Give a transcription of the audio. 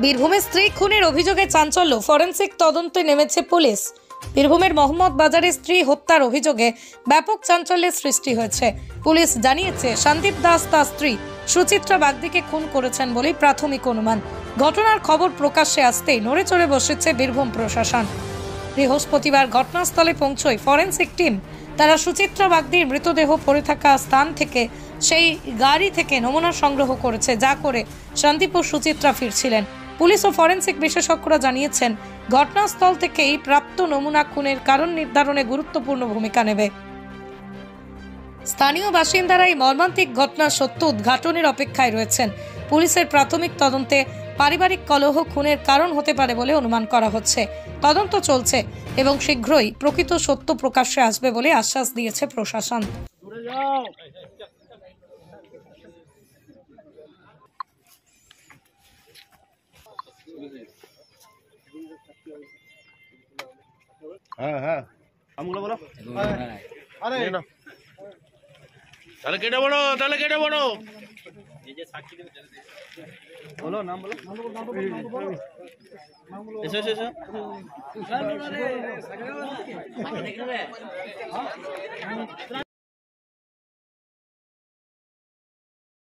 বীরভূমে স্ত্রী খুনের অভিযোগে চাঞ্চল্য, ফরেনসিক তদন্তে নেমেছে পুলিশ। বীরভূমের মোহাম্মদ বাজারে স্ত্রী হত্যার অভিযোগে ব্যাপক চাঞ্চল্যের সৃষ্টি হয়েছে। পুলিশ জানিয়েছে সন্দীপ দাস তার স্ত্রী সুচিত্রা বাগদিকে খুন করেছেন বলেই প্রাথমিক অনুমান। ঘটনার খবর প্রকাশ্যে আসতেই নড়ে চড়ে বসেছে বীরভূম প্রশাসন। বৃহস্পতিবার ঘটনাস্থলে পৌঁছয় ফরেনসিক টিম। তারা সুচিত্রা বাগদির মৃতদেহ পড়ে থাকা স্থান থেকে সেই গাড়ি থেকে নমুনা সংগ্রহ করেছে, যা করে সন্দীপ ও সুচিত্রা ফিরছিলেন। পুলিশ ও ফরেনসিক বিশেষজ্ঞরা জানিয়েছেন ঘটনাস্থল থেকেই প্রাপ্ত নমুনা খুনের কারণ নির্ধারণে গুরুত্বপূর্ণ ভূমিকা নেবে। স্থানীয় বাসিন্দারা এই মর্মান্তিক ঘটনার সত্য উদ্ঘাটনের অপেক্ষায় রয়েছেন। পুলিশের প্রাথমিক তদন্তে পারিবারিক কলহ খুনের কারণ হতে পারে বলে অনুমান করা হচ্ছে। তদন্ত চলছে এবং শীঘ্রই প্রকৃত সত্য প্রকাশ্যে আসবে বলে আশ্বাস দিয়েছে প্রশাসন। তাহলে কেটে বলো বলো নাম বলো এসো